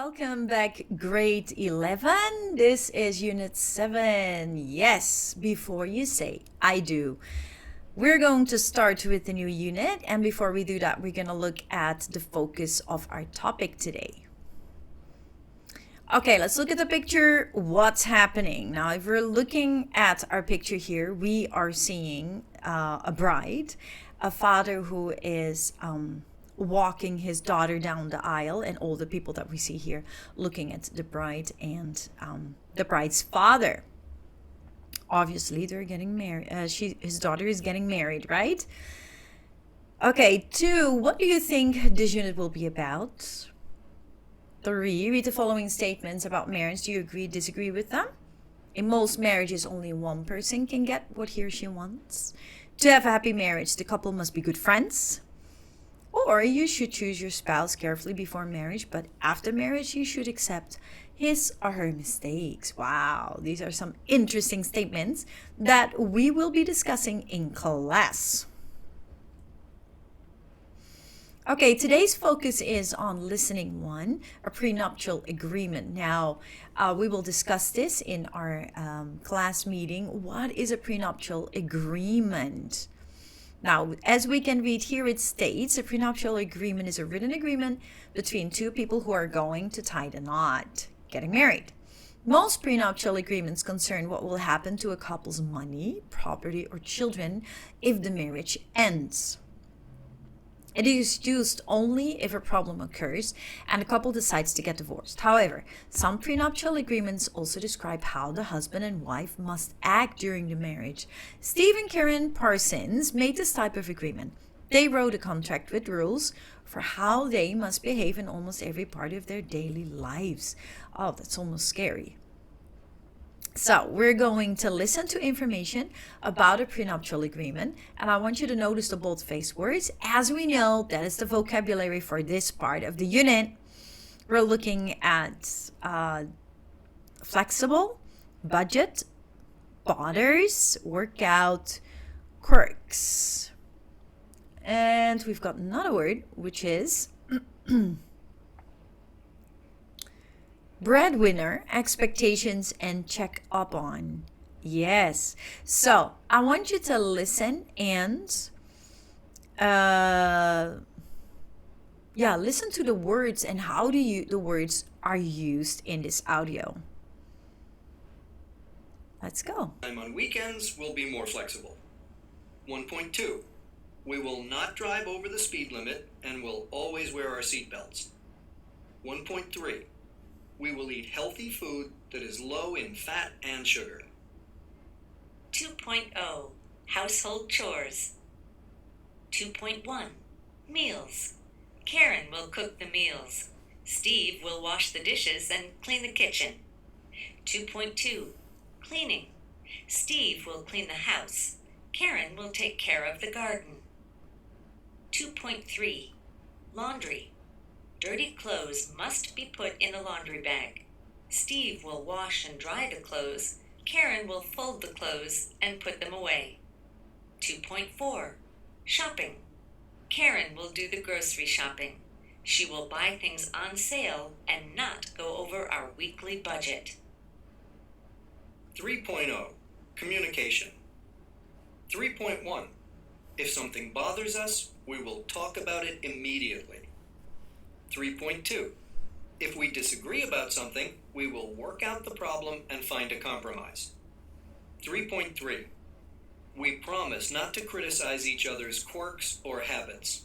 Welcome back, grade 11. This is unit 7. Yes, before you say I do. We're going to start with the new unit, and before we do that, we're going to look at the focus of our topic today. Okay, let's look at the picture. What's happening? Now, if we're looking at our picture here, we are seeing a bride, a father who is walking his daughter down the aisle, and all the people that we see here looking at the bride and the bride's father. Obviously, they're getting married. His daughter is getting married, right? Okay, 2, what do you think this unit will be about? 3, read the following statements about marriage. Do you agree, disagree with them? In most marriages, only one person can get what he or she wants. To have a happy marriage, the couple must be good friends. Or you should choose your spouse carefully before marriage, but after marriage, you should accept his or her mistakes. Wow, these are some interesting statements that we will be discussing in class. Okay, today's focus is on listening 1, a prenuptial agreement. Now, we will discuss this in our class meeting. What is a prenuptial agreement? Now, as we can read here, it states a prenuptial agreement is a written agreement between two people who are going to tie the knot, getting married. Most prenuptial agreements concern what will happen to a couple's money, property, or children if the marriage ends. It is used only if a problem occurs and the couple decides to get divorced. However, some prenuptial agreements also describe how the husband and wife must act during the marriage. Steve and Karen Parsons made this type of agreement. They wrote a contract with rules for how they must behave in almost every part of their daily lives. Oh, that's almost scary. So we're going to listen to information about a prenuptial agreement, and I want you to notice the bold-faced words. As we know, that is the vocabulary for this part of the unit. We're looking at flexible, budget, bothers, workout, quirks. And we've got another word, which is breadwinner, expectations, and check up on. Yes. So I want you to listen and listen to the words and how the words are used in this audio. Let's go. Time on weekends will be more flexible. 1.2. We will not drive over the speed limit and will always wear our seatbelts. 1.3. We will eat healthy food that is low in fat and sugar. 2.0 Household chores. 2.1 Meals. Karen will cook the meals. Steve will wash the dishes and clean the kitchen. 2.2 Cleaning. Steve will clean the house. Karen will take care of the garden. 2.3 Laundry. Dirty clothes must be put in the laundry bag. Steve will wash and dry the clothes. Karen will fold the clothes and put them away. 2.4 Shopping. Karen will do the grocery shopping. She will buy things on sale and not go over our weekly budget. 3.0 Communication. 3.1 If something bothers us, we will talk about it immediately. 3.2 If we disagree about something, we will work out the problem and find a compromise. 3.3 We promise not to criticize each other's quirks or habits.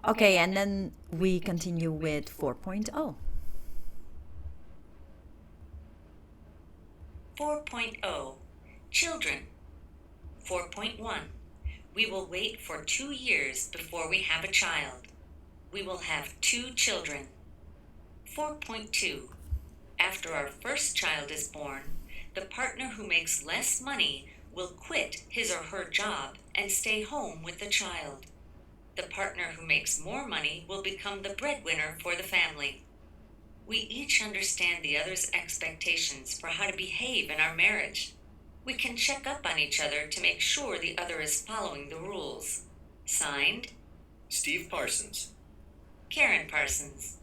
Okay, and then we continue with 4.0. 4.0 Children. 4.1 We will wait for 2 years before we have a child. We will have 2 children. 4.2 After our first child is born, the partner who makes less money will quit his or her job and stay home with the child. The partner who makes more money will become the breadwinner for the family. We each understand the other's expectations for how to behave in our marriage. We can check up on each other to make sure the other is following the rules. Signed, Steve Parsons. Karen Parsons.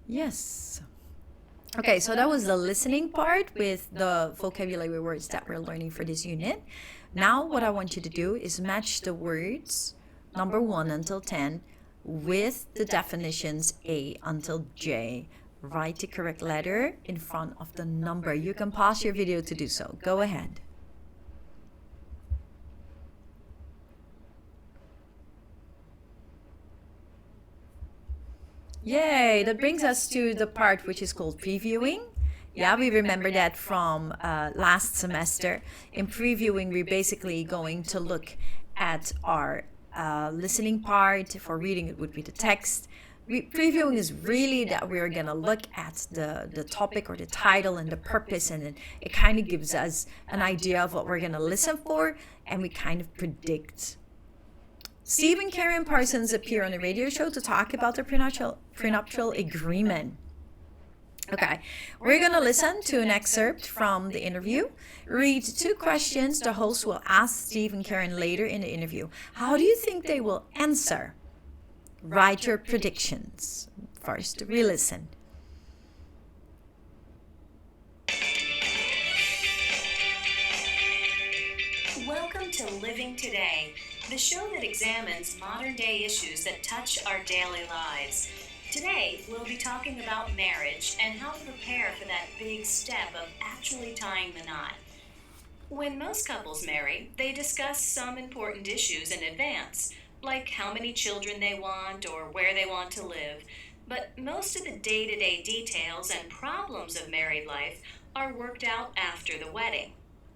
Yes. Okay, so that was the listening part with the vocabulary words that we're learning for this unit. Now what I want you to do is match the words number 1 until 10 with the definitions A until J. Write the correct letter in front of the number. You can pause your video to do so. Go ahead. Yay, that brings us to the part which is called previewing. Yeah, we remember that from last semester. In previewing, we're basically going to look at our listening part. For reading, it would be the text. Previewing is really that we're going to look at the topic or the title and the purpose, and it kind of gives us an idea of what we're going to listen for, and we kind of predict. Steve and Karen Parsons appear on a radio show to talk about the prenuptial agreement. Okay, we're going to listen to an excerpt from the interview. Read 2 questions the host will ask Steve and Karen later in the interview. How do you think they will answer? Write your predictions. First, re-listen. Welcome to Living Today, the show that examines modern-day issues that touch our daily lives. Today, we'll be talking about marriage and how to prepare for that big step of actually tying the knot. When most couples marry, they discuss some important issues in advance, like how many children they want or where they want to live. But most of the day-to-day details and problems of married life are worked out after the wedding.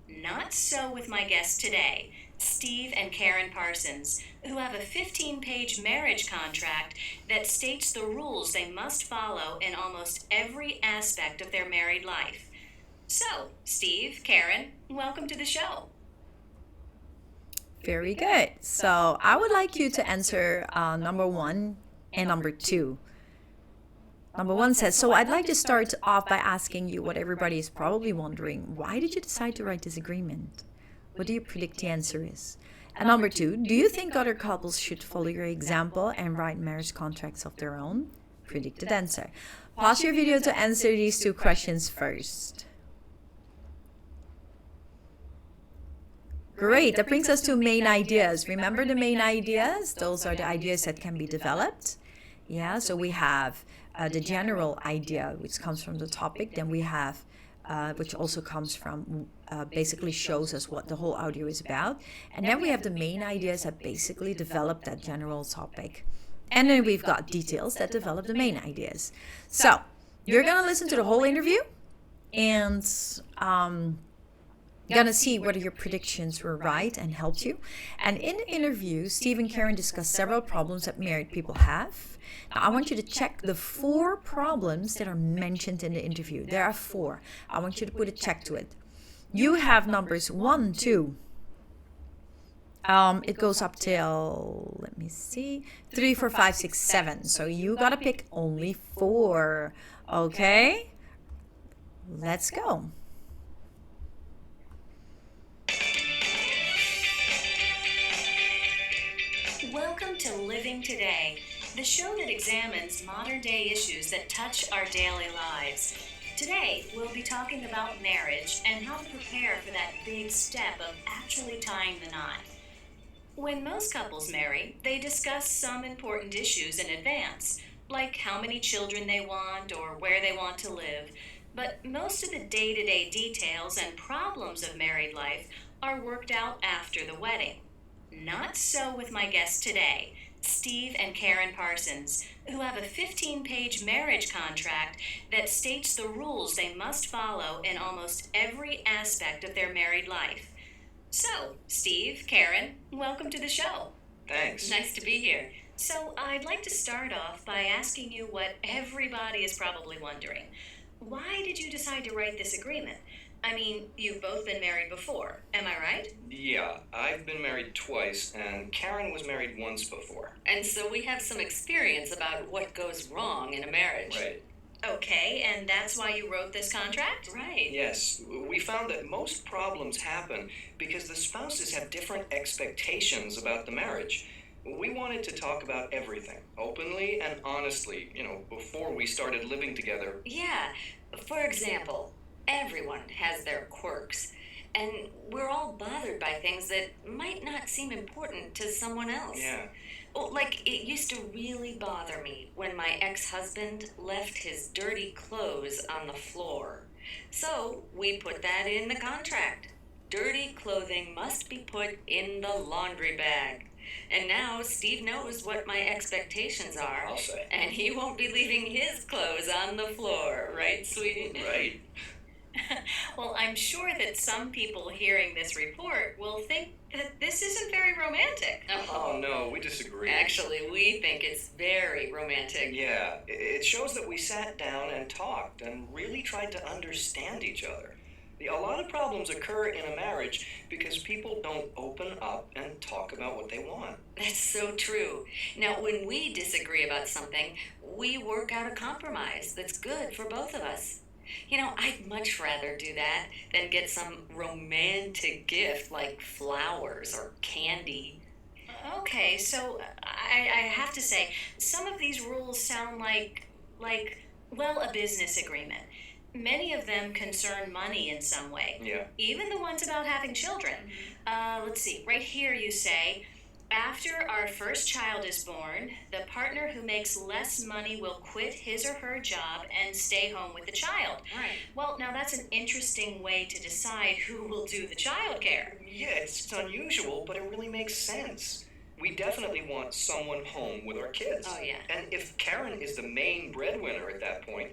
Not so with my guest today, Steve and Karen Parsons, who have a 15-page marriage contract that states the rules they must follow in almost every aspect of their married life. So, Steve, Karen, welcome to the show. Very good. So I would like you to answer number 1 and number 2. Number 1 says, so I'd like to start off by asking you what everybody is probably wondering. Why did you decide to write this agreement? What do you predict the answer is? And number 2, do you think other couples should follow your example and write marriage contracts of their own? Predicted answer. Pause your video to answer these 2 questions first. Great, that brings us to main ideas. Remember the main ideas? Those are the ideas that can be developed. Yeah, so we have the general idea, which comes from the topic. Then we have, which also comes from, basically shows us what the whole audio is about. And then we have the main ideas that basically develop that general topic. And then we've got details that develop the main ideas. So you're going to listen to the whole interview and gonna see whether your predictions were right and helped you. And in the interview, Steve and Karen discuss several problems that married people have. Now, I want you to check the 4 problems that are mentioned in the interview. There are 4. I want you to put a check to it. You have numbers 1, 2. It goes up till, let me see, 3, 4, 5, 6, 7. So you gotta pick only 4. Okay? Let's go. Welcome to Living Today, the show that examines modern-day issues that touch our daily lives. Today, we'll be talking about marriage and how to prepare for that big step of actually tying the knot. When most couples marry, they discuss some important issues in advance, like how many children they want or where they want to live. But most of the day-to-day details and problems of married life are worked out after the wedding. Not so with my guest today, Steve and Karen Parsons, who have a 15-page marriage contract that states the rules they must follow in almost every aspect of their married life. So, Steve, Karen, welcome to the show. Thanks. Nice to be here. So, I'd like to start off by asking you what everybody is probably wondering. Why did you decide to write this agreement? I mean, you've both been married before, am I right? Yeah, I've been married twice, and Karen was married once before. And so we have some experience about what goes wrong in a marriage. Right. Okay, and that's why you wrote this contract? Right. Yes, we found that most problems happen because the spouses have different expectations about the marriage. We wanted to talk about everything, openly and honestly, before we started living together. Yeah. For example, everyone has their quirks. And we're all bothered by things that might not seem important to someone else. Yeah. Oh, like, it used to really bother me when my ex-husband left his dirty clothes on the floor. So we put that in the contract. Dirty clothing must be put in the laundry bag. And now Steve knows what my expectations are. I'll say. And he won't be leaving his clothes on the floor, right, sweetie? Right. Well, I'm sure that some people hearing this report will think that this isn't very romantic. Oh, no, we disagree. Actually, we think it's very romantic. Yeah, it shows that we sat down and talked and really tried to understand each other. A lot of problems occur in a marriage because people don't open up and talk about what they want. That's so true. Now, when we disagree about something, we work out a compromise that's good for both of us. I'd much rather do that than get some romantic gift like flowers or candy. Okay, so I have to say, some of these rules sound like, a business agreement. Many of them concern money in some way. Yeah. Even the ones about having children. Let's see, right here you say, after our first child is born, the partner who makes less money will quit his or her job and stay home with the child. Right. Well, now that's an interesting way to decide who will do the child care. Yeah, it's unusual, but it really makes sense. We definitely want someone home with our kids. Oh, yeah. And if Karen is the main breadwinner at that point,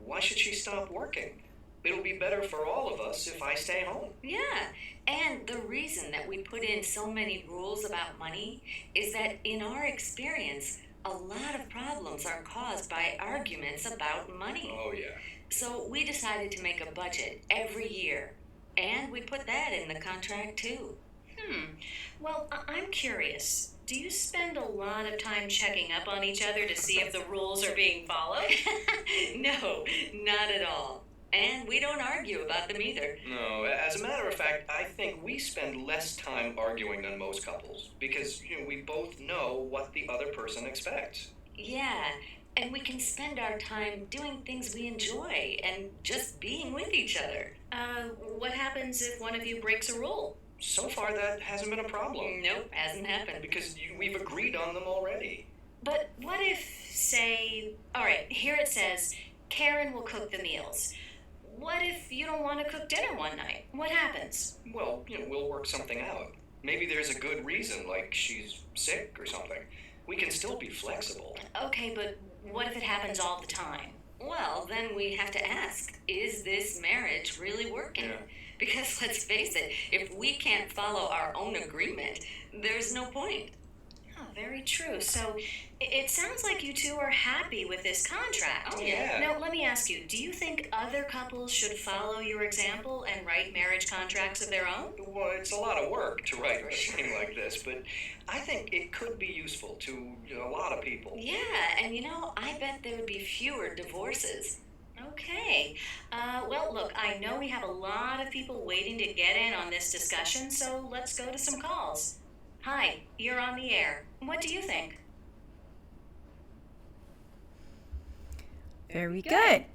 why should she stop working? It'll be better for all of us if I stay home. Yeah, and the reason that we put in so many rules about money is that in our experience, a lot of problems are caused by arguments about money. Oh, yeah. So we decided to make a budget every year, and we put that in the contract too. Well, I'm curious. Do you spend a lot of time checking up on each other to see if the rules are being followed? No, not at all. And we don't argue about them either. No, as a matter of fact, I think we spend less time arguing than most couples because we both know what the other person expects. Yeah, and we can spend our time doing things we enjoy and just being with each other. What happens if one of you breaks a rule? So far, that hasn't been a problem. Nope, hasn't happened. Because we've agreed on them already. But what if, say, all right, here it says, Karen will cook the meals. What if you don't want to cook dinner one night? What happens? Well, we'll work something out. Maybe there's a good reason, like she's sick or something. We can still be flexible. Okay, but what if it happens all the time? Well, then we have to ask, is this marriage really working? Yeah. Because let's face it, if we can't follow our own agreement, there's no point. Oh, very true. So it sounds like you two are happy with this contract. Oh, yeah. Now, let me ask you, do you think other couples should follow your example and write marriage contracts of their own? Well, it's a lot of work to write a thing like this, but I think it could be useful to a lot of people. Yeah, and I bet there would be fewer divorces. Okay. Well, look, I know we have a lot of people waiting to get in on this discussion, so let's go to some calls. Hi, you're on the air. What do you think? Very good.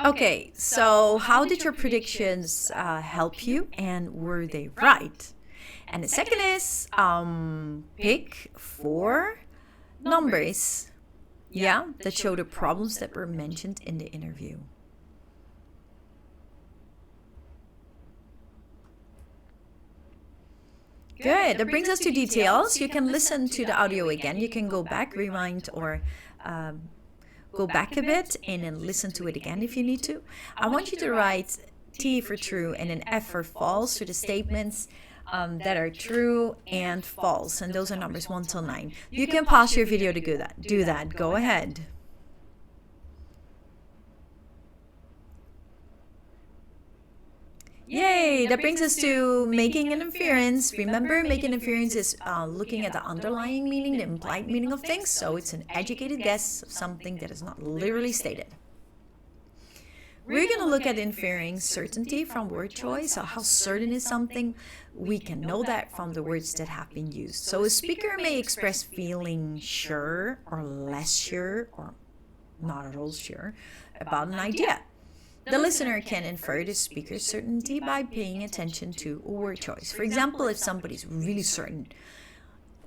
Okay, so how did your predictions help you, and were they right? And the second is pick 4 numbers, that show the problems that were mentioned in the interview. Good. That brings us to details. You can listen to the audio again. You can go back, rewind, or go back a bit and then listen to it again if you need to. I want you to write T for true and an F for false to the statements that are true and false. And those are numbers 1 till 9. You can pause your video to do that. Go ahead. Yay! That brings us to making an inference. Remember, making an inference is looking at the underlying meaning, the implied meaning of things. So it's an educated guess of something that is not literally stated. We're going to look at inferring certainty from word choice. So how certain is something? We can know that from the words that have been used. So a speaker may express feeling sure or less sure or not at all sure about an idea. The listener can infer the speaker's certainty by paying attention to a word choice. For example, if somebody's really certain,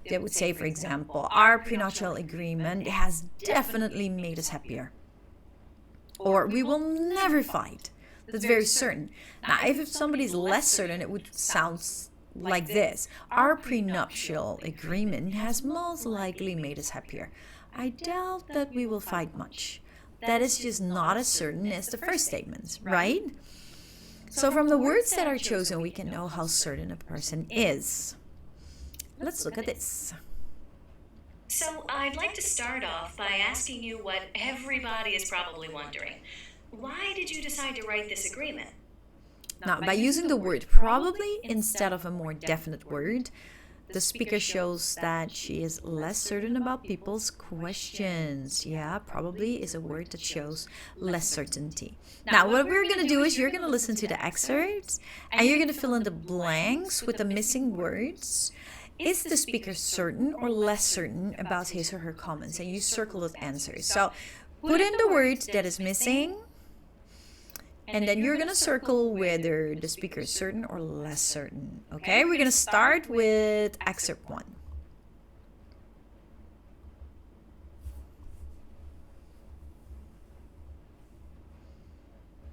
they would say, for example, our prenuptial agreement has definitely made us happier. Or we will never fight. That's very certain. Now, if somebody's less certain, it would sound like this. Our prenuptial agreement has most likely made us happier. I doubt that we will fight much. That is just not as certain as the first statements, right? So from the words that are chosen, we can know how certain a person is. Let's look at this. So I'd like to start off by asking you what everybody is probably wondering. Why did you decide to write this agreement? Now, by using the word probably instead of a more definite word, the speaker shows that she is less certain about people's questions. Yeah, probably is a word that shows less certainty. Now, what we're going to do is you're going to listen to the excerpts and you're going to fill in the blanks with the missing words. Is the speaker certain or less certain about his or her comments? And you circle those answers. So put in the word that is missing. And then you're going to circle whether the speaker is certain or less certain. Okay, we're going to start with excerpt 1.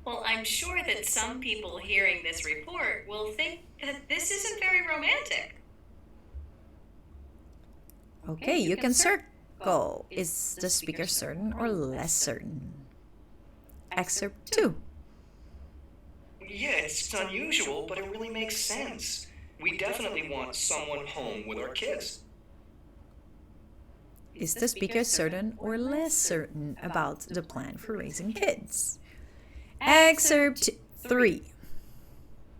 Well, I'm sure that some people hearing this report will think that this isn't very romantic. Okay, you can circle. Is the speaker certain or less certain? Excerpt 2. Yeah, it's unusual, but it really makes sense. We definitely want someone home with our kids. Is the speaker certain or less certain about the plan for raising kids? Excerpt 3.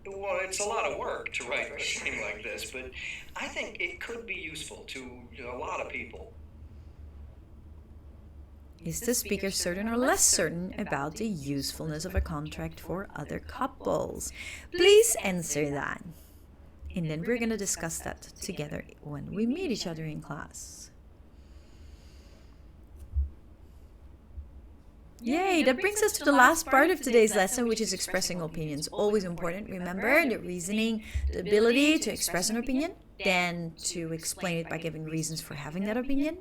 Well, it's a lot of work to write something like this, but I think it could be useful to a lot of people. Is the speaker certain or less certain about the usefulness of a contract for other couples? Please answer that. And then we're going to discuss that together when we meet each other in class. Yay, that brings us to the last part of today's lesson, which is expressing opinions. Always important. Remember the reasoning, the ability to express an opinion, then to explain it by giving reasons for having that opinion.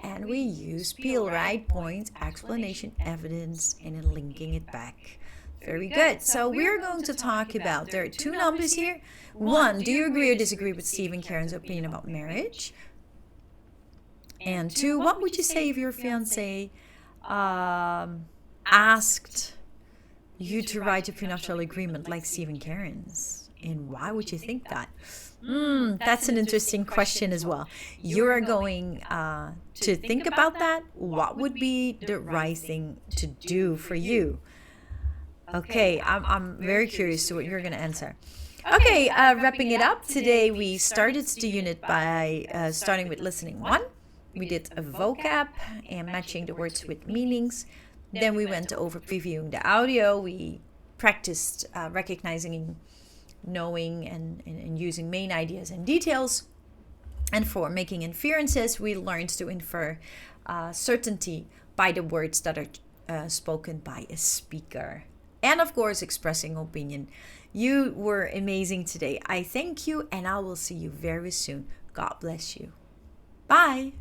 And we use peel, right? Point, explanation, evidence, and then linking it back. Very good. So we're going to talk about, there are 2 numbers here. 1, do you agree or disagree with Steve and Karen's opinion about marriage? And 2, what would you say if your fiancé asked you to write a prenuptial agreement like Steve and Karen's? And why would you think that? That's an interesting question as well. You're going to think about that. What would be the right thing to do for you? Okay, I'm very curious to what you're going to answer. Okay, wrapping it up. Today we started the unit by starting with listening 1. We did a vocab and matching the words with meanings. Then we went over previewing the audio. We practiced recognizing, knowing, and using main ideas and details. And for making inferences, we learned to infer certainty by the words that are spoken by a speaker. And of course, expressing opinion. You were amazing today. I thank you, and I will see you very soon. God bless you. Bye.